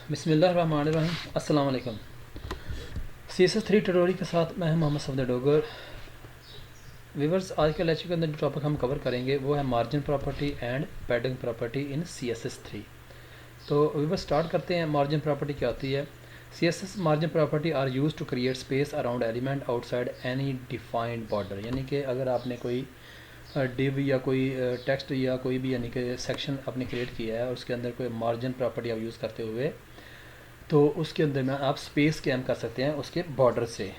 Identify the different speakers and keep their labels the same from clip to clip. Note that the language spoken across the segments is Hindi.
Speaker 1: बिस्मिल्लाहिर्रहमानिर्रहीम। अस्सलाम वालेकुम। CSS3 ट्यूटोरियल के साथ मैं मोहम्मद सफदर डोगर। व्यूअर्स, आज के लेक्चर के अंदर जो टॉपिक हम कवर करेंगे वो है margin property and padding property in CSS3। तो व्यूअर्स स्टार्ट करते हैं। मार्जिन प्रॉपर्टी क्या होती है? CSS margin property are use to create space around element outside any defined border. यानी कि अगर आपने कोई डिव या कोई टेक्स्ट या कोई भी यानी कि सेक्शन आपने क्रिएट किया है और उसके अंदर कोई मार्जिन प्रॉपर्टी आप यूज़ करते हुए, तो उसके अंदर में आप स्पेस कैम कर सकते हैं उसके बॉर्डर से।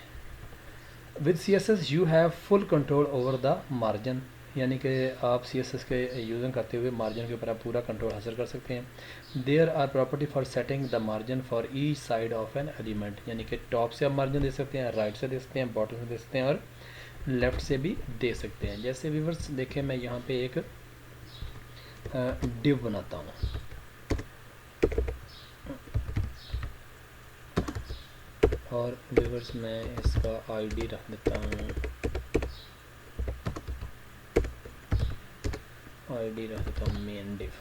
Speaker 1: With CSS you have full control over the margin. यानी कि आप CSS के यूज़िंग करते हुए मार्जिन के ऊपर आप पूरा कंट्रोल हासिल कर सकते हैं। There are property for setting the margin for each side of an element. यानी कि टॉप से आप मार्जिन दे सकते हैं, राइट से दे सकते हैं, बॉटम से दे सकते हैं और लेफ़्ट से भी दे सकते हैं। जैसे व्यूअर्स देखें, मैं यहाँ पे एक डिव बनाता हूँ। और व्यूअर्स मैं इसका आईडी रख देता हूँ, आईडी रख देता हूँ मेन डिव।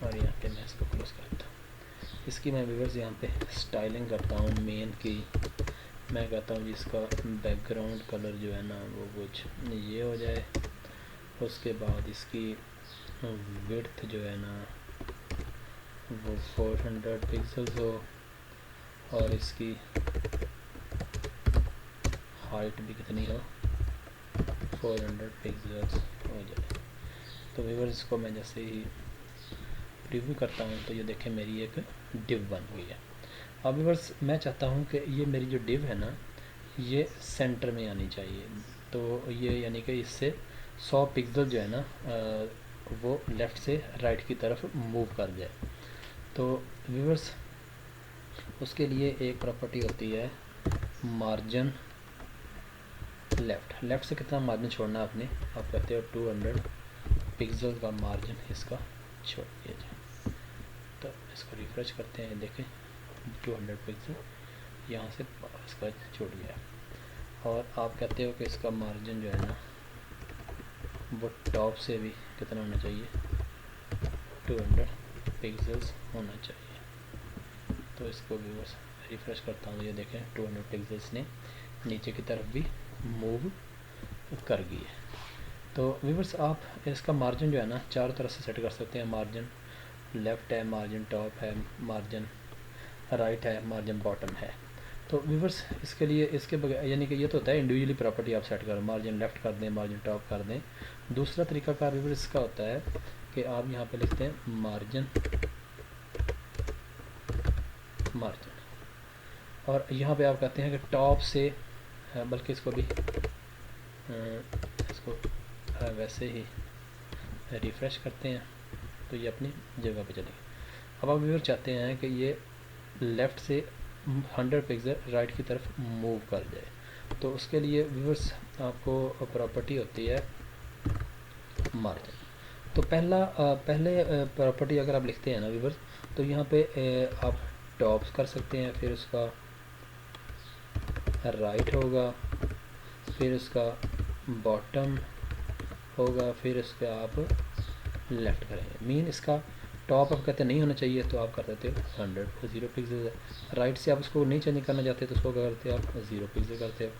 Speaker 1: और यहाँ पे मैं इसको क्लोज करता हूँ। इसकी मैं व्यूअर्स यहाँ पे स्टाइलिंग करता हूँ मेन की। मैं कहता हूँ जिसका बैकग्राउंड कलर जो है ना वो कुछ ये हो जाए। उसके बाद इसकी विड्थ जो है ना वो 400 पिक्सल्स हो और इसकी हाइट भी कितनी हो, 400 पिक्सल्स हो जाए। तो व्यूअर्स इसको मैं जैसे ही प्रीव्यू करता हूँ तो ये देखें मेरी एक डिव बन गई है। अब व्यूअर्स मैं चाहता हूँ कि ये मेरी जो डिव है ना ये सेंटर में आनी चाहिए। तो ये यानी कि इससे 100 पिक्सल जो है ना वो लेफ़्ट से राइट की तरफ मूव कर जाए। तो व्यूअर्स उसके लिए एक प्रॉपर्टी होती है मार्जिन लेफ़्ट से कितना मार्जिन छोड़ना है आपने। आप कहते हो 200 पिक्सल का मार्जिन इसका छोड़ दिया जाए। तो इसको रिफ्रेश करते हैं, देखें 200 पिक्सल यहाँ से इसका छोड़ गया। और आप कहते हो कि इसका मार्जिन जो है ना वो टॉप से भी कितना होना चाहिए, 200 पिक्सल्स होना चाहिए। तो इसको भी बस रिफ्रेश करता हूँ, ये देखें 200 पिक्सल्स ने नीचे की तरफ भी मूव कर गई है। तो व्यूअर्स आप इसका मार्जिन जो है ना चारों तरफ से सेट कर सकते हैं। मार्जिन लेफ़्ट है, मार्जिन टॉप है, मार्जिन राइट है, मार्जिन बॉटम है। तो व्यूअर्स इसके लिए इसके बगैर यानी कि ये तो होता है इंडिविजुअली प्रॉपर्टी आप सेट करें, मार्जिन लेफ़्ट कर दें, मार्जिन टॉप कर दें। दूसरा तरीकाकार व्यूअर्स इसका होता है कि आप यहाँ पे लिखते हैं मार्जिन और यहाँ पे आप कहते हैं कि टॉप से, बल्कि इसको भी इसको वैसे ही रिफ़्रेश करते हैं तो ये अपनी जगह पे चलेगी। अब आप व्यूअर चाहते हैं कि ये लेफ़्ट से 100 पिक्सल राइट की तरफ मूव कर जाए। तो उसके लिए व्यूअर्स आपको प्रॉपर्टी होती है मार्जिन। तो पहले प्रॉपर्टी अगर आप लिखते हैं ना व्यूअर्स, तो यहाँ पे आप टॉप्स कर सकते हैं, फिर उसका राइट होगा, फिर उसका बॉटम होगा, फिर उसका आप लेफ़्ट करेंगे। मीन इसका टॉप आप कहते नहीं होना चाहिए तो आप कर देते हो 100 0 पिक्सल। राइट से आप उसको नहीं चेंज करना चाहते तो उसको क्या करते हो आप 0 पिक्सल करते हो।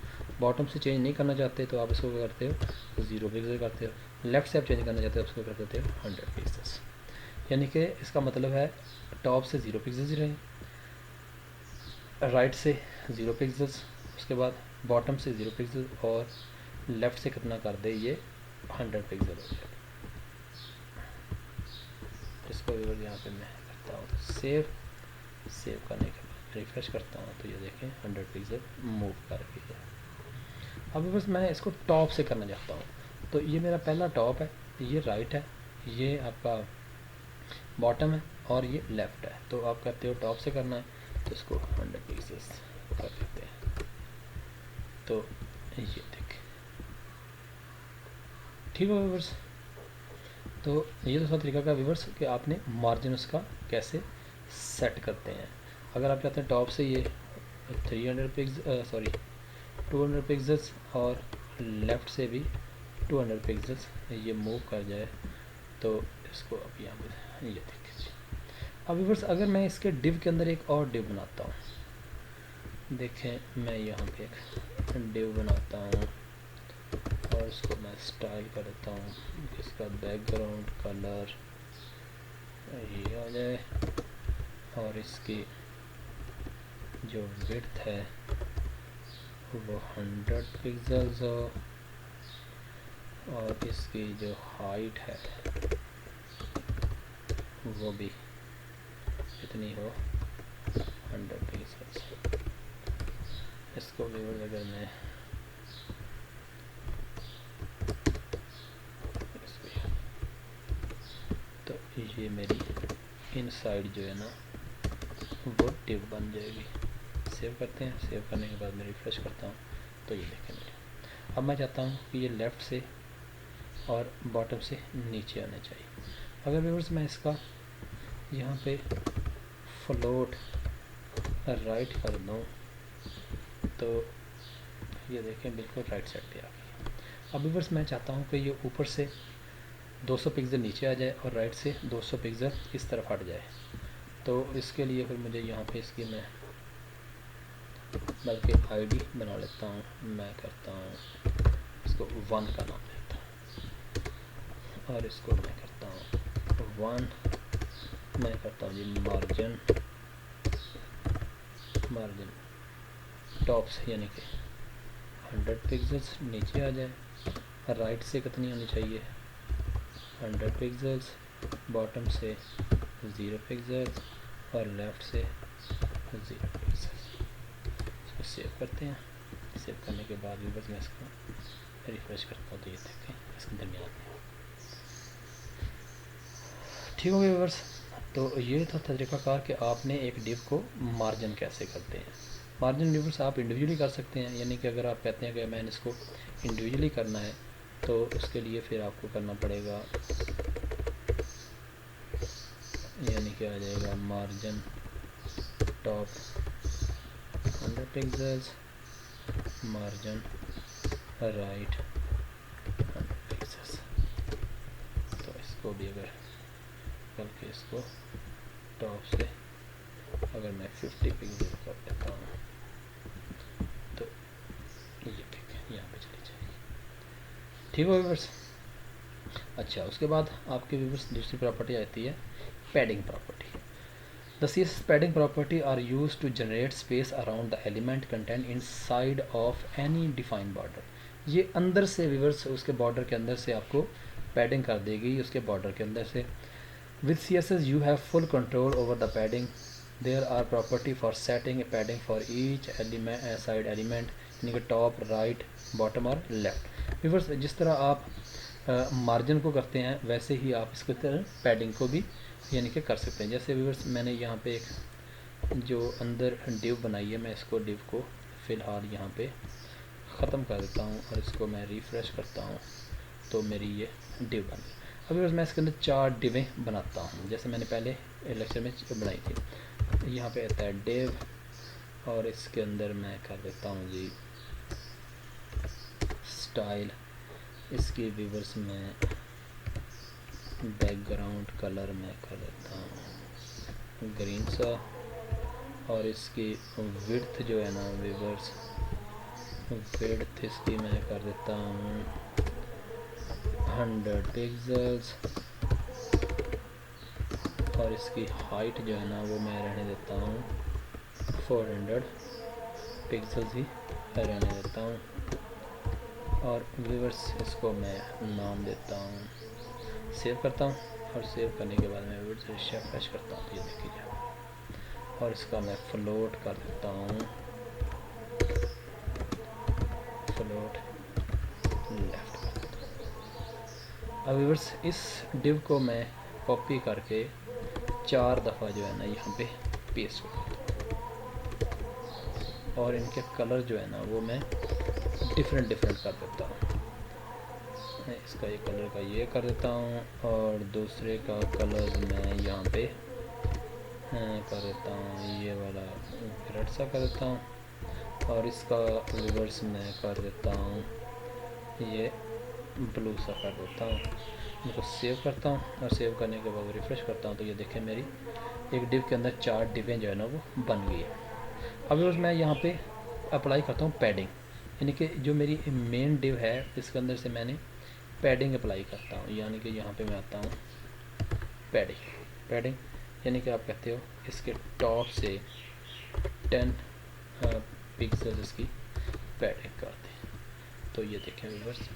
Speaker 1: बॉटम से चेंज नहीं करना चाहते तो आप उसको क्या करते हो 0 पिक्सल करते हो। लेफ़्ट से आप चेंज करना चाहते हो उसको कर देते हो 100 पिक्सल्स। यानी कि इसका मतलब है टॉप से 0 पिक्सल्स ही रहे, राइट से 0 पिक्सल्स, उसके बाद बॉटम से 0 पिक्सल और लेफ़्ट से कितना कर दे ये 100 पिक्सल हो जाए। इसको यहाँ पे मैं करता हूँ सेव करने के बाद रिफ्रेश करता हूँ तो ये देखें 100 पिक्सल मूव कर गई है। अब बस मैं इसको टॉप से करना चाहता हूँ। तो ये मेरा पहला टॉप है, ये राइट है, ये आपका बॉटम है और ये लेफ़्ट है। तो आप कहते हो टॉप से करना है तो इसको 100 पिक्सल्स कर देते हैं। तो ये देखें ठीक है व्यूअर्स। तो ये दूसरा तरीका का व्यूअर्स कि आपने मार्जिन उसका कैसे सेट करते हैं। अगर आप चाहते हैं टॉप से ये 200 पिक्सल्स और लेफ़्ट से भी 200 पिक्सल्स ये मूव कर जाए तो इसको अब यहाँ पर ये देखिए। अब व्यूअर्स अगर मैं इसके डिव के अंदर एक और डिव बनाता हूँ, देखें मैं यहाँ पे एक डिव बनाता हूँ और इसको मैं स्टाइल कर देता हूँ, इसका बैकग्राउंड कलर ये आ जाए और इसकी जो विड्थ है वो 100 पिक्सल्स हो और इसकी जो हाइट है वो भी कितनी हो 100 पिक्सल्स। इसको व्यूअर्स अगर मैं तो ये मेरी इनसाइड जो है ना वो टिप बन जाएगी। सेव करते हैं, सेव करने के बाद मैं रिफ्रेश करता हूँ तो ये देखें मेरे। अब मैं चाहता हूँ कि ये लेफ़्ट से और बॉटम से नीचे आना चाहिए। अगर व्यूअर्स मैं इसका यहाँ पे फ्लोट राइट कर दूँ तो ये देखें बिल्कुल राइट साइड पे आ गई। अब व्यूअर्स मैं चाहता हूँ कि ये ऊपर से 200 पिक्सल नीचे आ जाए और राइट से 200 पिक्सल इस तरफ हट जाए। तो इसके लिए फिर मुझे यहाँ पे इसकी मैं बल्कि आईडी बना लेता हूँ, मैं करता हूँ इसको 1 का नाम देता हूँ और इसको मैं करता हूँ 1, मैं करता हूँ जी मार्जिन टॉप से यानी कि 100 पिक्सल्स नीचे आ जाए, राइट से कितनी आनी चाहिए 100 पिक्सल्स, बॉटम से 0 पिक्सल्स और लेफ़्ट से 0 पिक्सल्स। इसको सेव करते हैं। सेव करने के बाद भी बस मैं इसको रिफ्रेश करता हूँ तो ये देखें इसके दरमियान में। ठीक हो गया व्यूअर्स, तो ये था तरीक़ाकार कि आपने एक डिव को मार्जिन कैसे करते हैं। मार्जिन व्यूअर्स आप इंडिविजुअली कर सकते हैं, यानी कि अगर आप कहते हैं कि मैंने इसको इंडिविजुअली करना है तो उसके लिए फिर आपको करना पड़ेगा, यानी कि आ जाएगा margin top 100 pixels, margin right 100 pixels. तो इसको भी अगर बल्कि इसको टॉप से अगर मैं 50 पिक्सल कर देता हूँ तो ये पिक यहाँ पे चली जाएगी। ठीक हो व्यूअर्स। अच्छा, उसके बाद आपके व्यूअर्स दूसरी प्रॉपर्टी आती है padding property. The CSS padding property are used to generate space around the element content inside of any defined border। ये अंदर से व्यूअर्स उसके बॉर्डर के अंदर से आपको पैडिंग कर देगी, उसके बॉर्डर के अंदर से। With CSS you have full control over the padding. There are property for setting a padding for each element side element, यानी कि टॉप, राइट, बॉटम और लेफ़्ट। व्यूअर्स जिस तरह आप मार्जिन को करते हैं वैसे ही आप इसको तरह पैडिंग को भी यानी कि कर सकते हैं। जैसे व्यूअर्स मैंने यहाँ पे एक जो अंदर डिव बनाई है, मैं इसको डिव को फ़िलहाल यहाँ पे ख़त्म कर देता हूँ और इसको मैं रिफ़्रेश करता हूँ तो मेरी ये डिव बन गई। अब व्यूअर्स मैं इसके अंदर 4 डिवें बनाता हूँ जैसे मैंने पहले लेक्चर में बनाई थी। यहाँ पे आता है डिव और इसके अंदर मैं कर देता हूँ जी स्टाइल। इसकी व्यूअर्स में बैकग्राउंड कलर मैं कर देता हूँ ग्रीन सा और इसकी विड्थ जो है ना व्यूअर्स, विड्थ इसकी मैं कर देता हूँ 100 पिक्सल्स और इसकी हाइट जो है ना वो मैं रहने देता हूँ 400 पिक्सल्स ही रहने देता हूँ। और व्यूअर्स इसको मैं नाम देता हूँ, सेव करता हूँ और सेव करने के बाद मैं व्यूअर्स रिफ्रेश करता हूँ तो ये देखिए और इसका मैं फ्लोट कर देता हूँ, फ्लोट लेफ्ट कर देता हूँ। अब व्यूअर्स इस डिव को मैं कॉपी करके 4 दफ़ा जो है ना यहाँ पे पेस्ट कर देता हूँ और इनके कलर जो है ना वो मैं डिफरेंट कर देता हूँ। मैं इसका ये कलर का ये कर देता हूँ और दूसरे का कलर मैं यहाँ पे कर देता हूँ, ये वाला रेड सा कर देता हूँ और इसका रिवर्स मैं कर देता हूँ ये ब्लू सा कर देता हूँ। इनको सेव करता हूँ और सेव करने के बाद रिफ़्रेश करता हूँ तो ये देखें मेरी एक डिव के अंदर 4 डिवें जो है ना वो बन गई है। अब व्यूअर्स मैं यहाँ पे अप्लाई करता हूँ पैडिंग, यानी कि जो मेरी मेन डिव है इसके अंदर से मैंने पैडिंग अप्लाई करता हूँ, यानी कि यहाँ पे मैं आता हूँ पैडिंग यानी कि आप कहते हो इसके टॉप से 10 पिक्सल इसकी पैडिंग कर दें। तो ये देखें व्यूअर्स,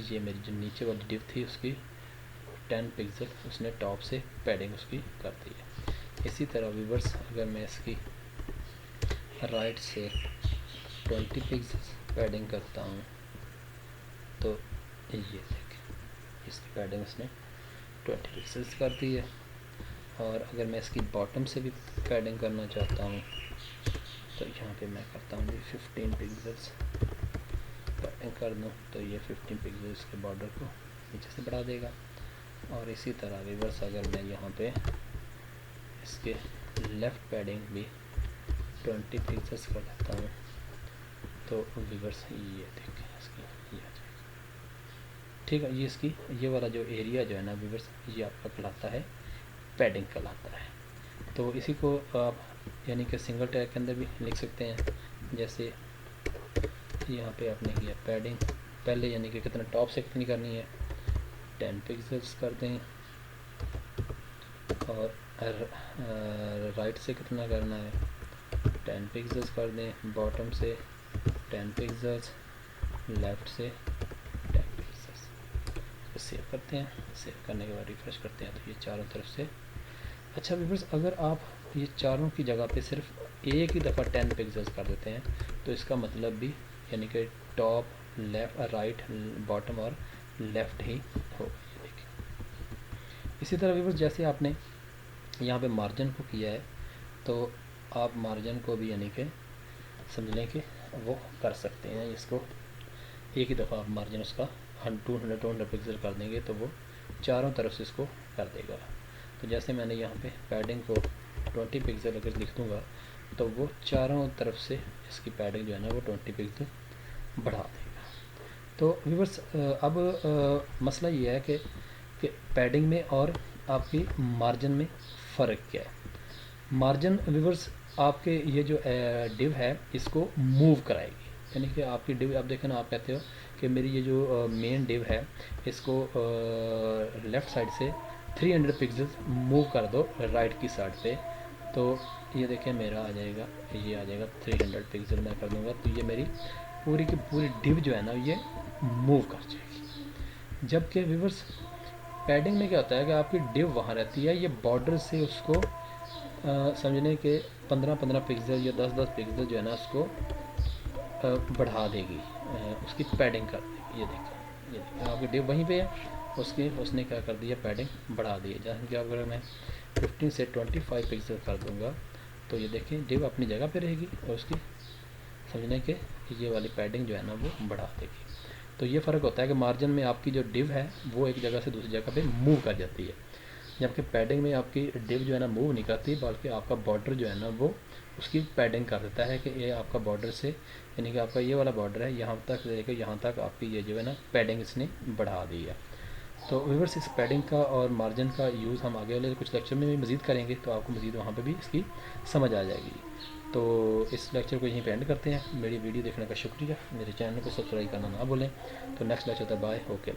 Speaker 1: ये मेरी जो नीचे वाली डिव थी उसकी 10 पिक्सल उसने टॉप से पैडिंग उसकी कर दी है। इसी तरह व्यूअर्स अगर मैं इसकी राइट से 20 पिक्सल पैडिंग करता हूँ तो ये देखें इसकी पैडिंग उसने 20 पिक्सल्स कर दी है। और अगर मैं इसकी बॉटम से भी पैडिंग करना चाहता हूँ तो यहाँ पे मैं करता हूँ 15 पिक्सल्स पैडिंग कर दूँ तो ये 15 पिक्सल्स के बॉर्डर को नीचे से बढ़ा देगा। और इसी तरह रिवर्स अगर मैं यहाँ पे इसके लेफ़्ट पैडिंग भी 20 पिक्सल्स कर देता हूँ तो रिवर्स ये देखें इसकी ये आ जाएगा। ठीक है, ये इसकी ये वाला जो एरिया जो है ना व्यूअर्स ये आपका कहलाता है पैडिंग कहलाता है। तो इसी को आप यानी कि सिंगल टैग के अंदर भी लिख सकते हैं। जैसे यहाँ पे आपने किया पैडिंग पहले यानी कि कितना टॉप से कितनी करनी है 10 पिक्सल्स कर दें और राइट से कितना करना है 10 पिक्सल्स कर दें, बॉटम से 10 पिक्सल्स, लेफ़्ट से 10 पिक्सल्स। सेव करते हैं, सेव करने के बाद रिफ्रेश करते हैं तो ये चारों तरफ से। अच्छा व्यूअर्स अगर आप ये चारों की जगह पे सिर्फ एक ही दफ़ा 10 पिक्सल्स कर देते हैं तो इसका मतलब भी यानी कि टॉप लेफ़्ट राइट बॉटम और लेफ़्ट ही हो। इसी तरह व्यूअर्स जैसे आपने यहाँ पे मार्जिन को किया है तो आप मार्जिन को भी यानी कि समझ लें कि वो कर सकते हैं। इसको एक ही दफ़ा आप मार्जिन उसका 200 पिक्सल कर देंगे तो वो चारों तरफ से इसको कर देगा। तो जैसे मैंने यहाँ पे पैडिंग को 20 पिक्सल अगर लिख दूँगा तो वो चारों तरफ से इसकी पैडिंग जो है ना वो 20 पिक्सल बढ़ा देगा। तो व्यूअर्स अब मसला ये है कि पैडिंग में और आपकी मार्जिन में फ़र्क क्या है। मार्जिन व्यूअर्स आपके ये जो डिव है इसको मूव कराएगी, यानी कि आपकी डिव आप देखें ना आप कहते हो कि मेरी ये जो मेन डिव है इसको लेफ़्ट साइड से 300 पिक्सल्स मूव कर दो राइट की साइड पे तो ये देखें मेरा आ जाएगा, ये आ जाएगा 300 पिक्सल मैं कर दूँगा तो ये मेरी पूरी की पूरी डिव जो है ना ये मूव कर जाएगी। जबकि व्यूअर्स पैडिंग में क्या होता है कि आपकी डिव वहाँ रहती है, ये बॉर्डर से उसको समझने के 15-15 पिक्सल या 10-10 पिक्सल जो है ना उसको बढ़ा देगी, उसकी पैडिंग कर देगी। ये देखिए आपकी डिव वहीं पे है उसने क्या कर दिया पैडिंग बढ़ा दी है। जैसे कि अगर मैं 15 से 25 पिक्सल कर दूंगा तो ये देखें डिव अपनी जगह पे रहेगी और उसकी समझने के ये वाली पैडिंग जो है ना वो बढ़ा देगी। तो ये फ़र्क होता है कि मार्जिन में आपकी जो डिव है वो एक जगह से दूसरी जगह पे मूव कर जाती है, जबकि पैडिंग में आपकी डिव जो है ना मूव नहीं करती बल्कि आपका बॉर्डर जो है ना वो उसकी पैडिंग कर देता है कि ये आपका बॉर्डर से यानी कि आपका ये वाला बॉर्डर है यहाँ तक लेकर यहाँ तक आपकी ये जो है ना पैडिंग इसने बढ़ा दी है। तो व्यूअर्स इस पैडिंग का और मार्जिन का यूज़ हम आगे वाले कुछ लेक्चर में भी मज़ीद करेंगे तो आपको मज़ीद वहाँ पे भी इसकी समझ आ जाएगी। तो इस लेक्चर को यहीं पे एंड करते हैं। मेरी वीडियो देखने का शुक्रिया, मेरे चैनल को सब्सक्राइब करना ना भूलें। तो नेक्स्ट लेक्चर तक बाय, ओके।